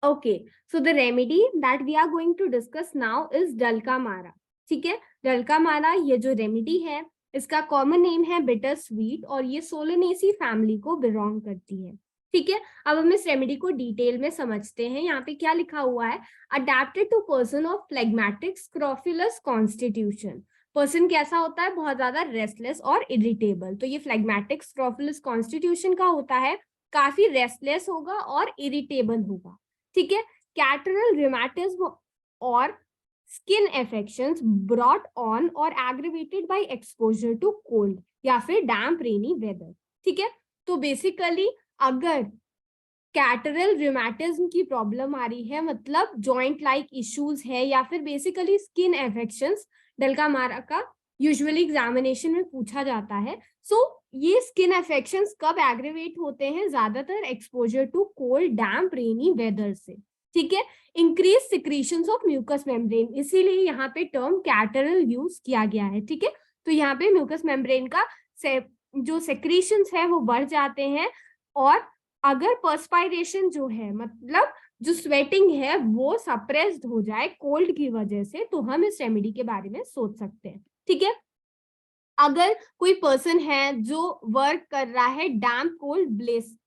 Okay, so the remedy that we are going to discuss now is डलका मारा. ठीक है, डलका मारा ये जो रेमेडी है इसका कॉमन नेम है बिटर स्वीट और ये सोलेनेसी फैमिली को बिलोंग करती है. ठीक है, अब हम इस रेमेडी को डिटेल में समझते हैं. यहाँ पे क्या लिखा हुआ है, adapted to person of phlegmatic scrofulous constitution. Person कैसा होता है, बहुत ज्यादा रेस्टलेस और इरिटेबल. तो ये फ्लेगमेटिक स्क्रोफिलस कॉन्स्टिट्यूशन का होता है, काफी रेस्टलेस होगा और इरिटेबल होगा. ठीक है, कैटरल रिमेटिज्म और स्किन इन्फेक्शंस ब्रॉट ऑन और aggravated by exposure to cold या फिर डैम्प रेनी वेदर. ठीक है, तो बेसिकली अगर कैटरल रिमेटिज्म की प्रॉब्लम आ रही है, मतलब जॉइंट लाइक इश्यूज है या फिर बेसिकली स्किन इन्फेक्शंस, डलका मारा का यूजुअली एग्जामिनेशन में पूछा जाता है. सो ये स्किन इन्फेक्शंस कब एग्रीवेट होते हैं, ज्यादातर exposure to cold damp rainy weather से. ठीक है, increase secretions of mucous membrane, इसीलिए यहाँ पे टर्म कैटरल यूज किया गया है. ठीक है, तो यहाँ पे म्यूकस मेम्ब्रेन का जो सेक्रीशंस है वो बढ़ जाते हैं. और अगर पर्सपायरेशन जो है, मतलब जो स्वेटिंग है वो सप्रेस्ड हो जाए कोल्ड की वजह से, तो हम इस रेमेडी के बारे में सोच सकते हैं. ठीक है, अगर कोई पर्सन है जो वर्क कर रहा है डैम्प कोल्ड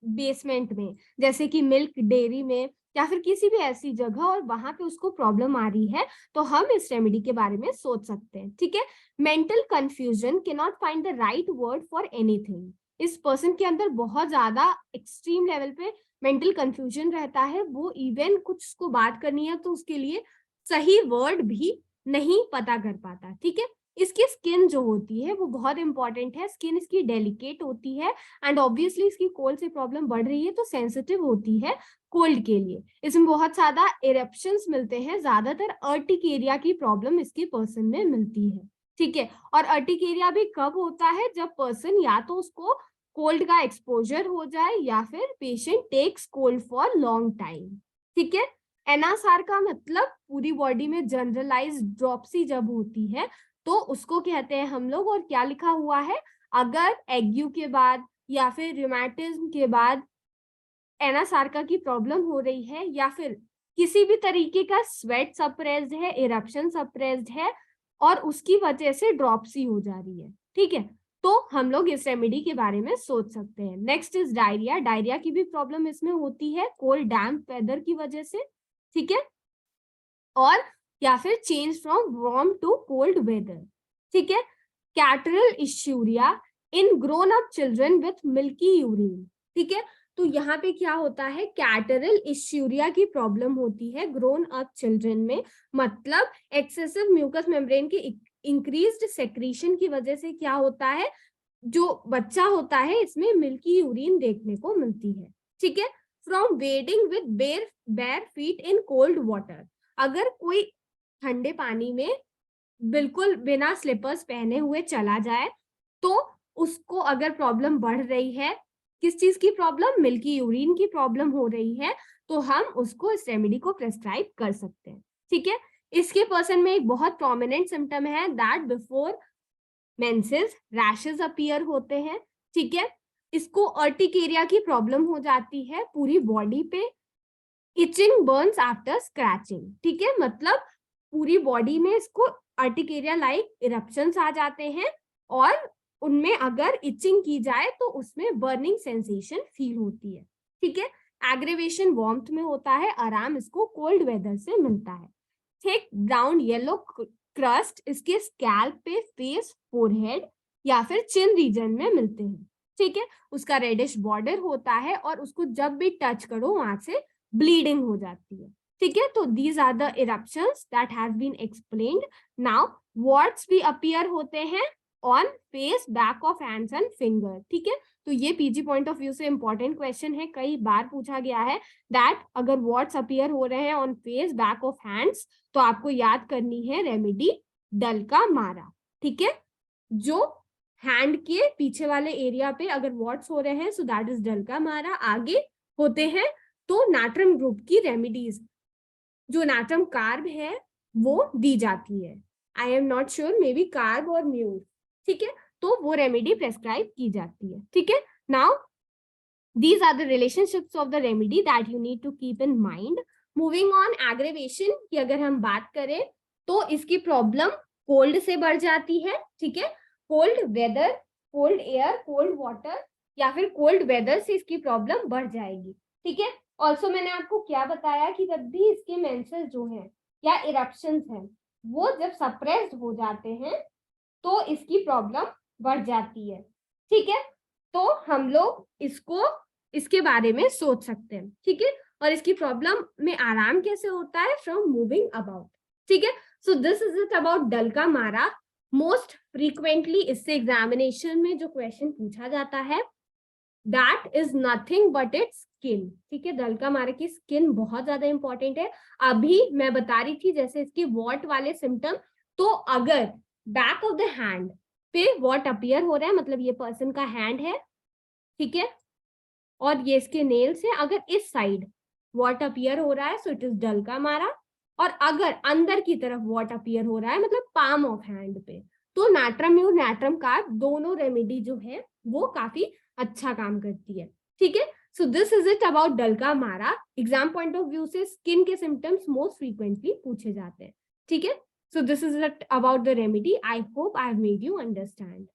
बेसमेंट में, जैसे कि मिल्क डेयरी में या फिर किसी भी ऐसी जगह, और वहां पे उसको प्रॉब्लम आ रही है, तो हम इस रेमेडी के बारे में सोच सकते हैं. ठीक है, mental confusion, can not find the right word for anything. इस पर्सन के अंदर बहुत ज्यादा एक्सट्रीम लेवल पे मेंटल कंफ्यूजन रहता है, वो इवन कुछ उसको बात करनी है तो उसके लिए सही वर्ड भी नहीं पता कर पाता. ठीक है, इसकी स्किन जो होती है वो बहुत इंपॉर्टेंट है. स्किन इसकी डेलिकेट होती है एंड ऑब्वियसली इसकी कोल्ड से प्रॉब्लम बढ़ रही है तो सेंसिटिव होती है कोल्ड के लिए. इसमें बहुत ज्यादा इरप्शंस मिलते हैं, ज्यादातर अर्टिकेरिया की प्रॉब्लम इसके पर्सन में मिलती है. ठीक है, और अर्टिकेरिया भी कब होता है, जब पर्सन या तो उसको कोल्ड का एक्सपोजर हो जाए या फिर patient takes cold for long time. ठीक है, एनएसआर का मतलब पूरी बॉडी में जनरलाइज ड्रॉप्सी जब होती है तो उसको कहते हैं हम लोग. और क्या लिखा हुआ है, अगर एग्यू के बाद या फिर रूमेटिज्म के बाद एनासार्का की प्रॉब्लम हो रही है या फिर किसी भी तरीके का स्वेट सप्रेस्ड है, इरप्शन सप्रेस्ड है और उसकी वजह से ड्रॉप्सी हो जा रही है. ठीक है, तो हम लोग इस रेमेडी के बारे में सोच सकते हैं. Next is diarrhoea. डायरिया की भी प्रॉब्लम इसमें होती है कोल्ड डैम्प वेदर की वजह से. ठीक है, और या फिर change from warm to cold weather. ठीक है, catarrhal ischuria in grown up children with milky urine. ठीक है, तो यहाँ पे क्या होता है, कैटरल इश्यूरिया की प्रॉब्लम होती है ग्रोन अप चिल्ड्रन में, मतलब एक्सेसिव म्यूकस मेम्ब्रेन की इंक्रीज्ड सेक्रीशन की वजह से क्या होता है, जो बच्चा होता है इसमें मिल्की यूरिन देखने को मिलती है. ठीक है, from wedding with bare feet in cold water. अगर कोई ठंडे पानी में बिल्कुल बिना स्लीपर्स पहने हुए चला जाए तो उसको अगर प्रॉब्लम बढ़ रही है, किस चीज की प्रॉब्लम, मिल्की यूरिन की प्रॉब्लम हो रही है, तो हम उसको इस रेमेडी को प्रेस्क्राइब कर सकते हैं. ठीक है, इसके पर्सन में एक बहुत प्रोमिनेंट सिम्टम है that before menses rashes appear होते हैं. ठीक है, इसको अर्टिकेरिया की प्रॉब्लम हो जाती है पूरी बॉडी पे. Itching burns after scratching. ठीक है, मतलब पूरी बॉडी में इसको अर्टिकेरिया लाइक इरप्शंस आ जाते हैं और उनमें अगर इचिंग की जाए तो उसमें बर्निंग सेंसेशन फील होती है. ठीक है, एग्रेवेशन वार्मथ में होता है, आराम इसको कोल्ड वेदर से मिलता है. थिक ब्राउन येलो क्रस्ट इसके स्कैल्प पे, फेस, फोरहेड या फिर चिन रीजन में मिलते हैं. ठीक है, उसका रेडिश बॉर्डर होता है और उसको जब भी टच करो वहां से ब्लीडिंग हो जाती है. ठीक है, तो these are the eruptions that have been explained. Now warts भी अपीयर होते हैं on face, back of hands and finger. ठीक है, तो ये पीजी पॉइंट ऑफ व्यू से इंपॉर्टेंट क्वेश्चन है, कई बार पूछा गया है दैट अगर वॉट्स अपीयर हो रहे हैं on face, back of hands, तो आपको याद करनी है रेमेडी डलका मारा. ठीक है, जो हैंड के पीछे वाले एरिया पे अगर वॉट्स हो रहे हैं सो दैट इज डलका मारा. आगे होते हैं तो नाट्रम ग्रुप की रेमेडीज, जो नाट्रम कार्ब है वो दी जाती है. I am not sure, may be carb और म्यूर. ठीक है, तो वो रेमेडी प्रेस्क्राइब की जाती है. ठीक है, now these are the relationships of the remedy that you need to keep in mind. Moving on aggravation की अगर हम बात करें तो इसकी प्रॉब्लम कोल्ड से बढ़ जाती है, ठीक है, cold weather, cold air, cold water या फिर कोल्ड वेदर से इसकी प्रॉब्लम बढ़ जाएगी, ठीक है। ऑल्सो मैंने आपको क्या बताया कि जब भी इसके मेंसेस जो हैं या इरप्शंस हैं वो जब सप्रेस्ड हो जाते हैं तो इसकी प्रॉब्लम बढ़ जाती है, ठीक है। तो हम लोग इसको इसके बारे में सोच सकते हैं, ठीक है। और इसकी प्रॉब्लम में आराम कैसे होता है, फ्रॉम मूविंग अबाउट, ठीक है। So this is it about dulcamara. Most frequently इससे एग्जामिनेशन में जो क्वेश्चन पूछा जाता है that is nothing but it's skin, ठीक है। डलका मारा की स्किन बहुत ज्यादा इंपॉर्टेंट है। अभी मैं बता रही थी जैसे इसकी वॉट वाले सिम्टम, तो अगर बैक ऑफ द हैंड पे वॉट अपीयर हो रहा है, मतलब ये पर्सन का हैंड है, ठीक है, और ये इसके नेल्स है, अगर इस साइड वॉट अपीयर हो रहा है सो इट इज डलका मारा। और अगर अंदर की तरफ वॉट अपीयर हो रहा है मतलब पाम ऑफ हैंड पे, तो नाट्रम्यूर नाट्रम कार्ब दोनों रेमेडी जो है वो काफी अच्छा काम करती है, ठीक है। So this is it about dulcamara. Exam point of view से स्किन के सिम्टम्स मोस्ट फ्रीक्वेंटली पूछे जाते हैं, ठीक है। So this is it about the remedy. I hope I have made you understand.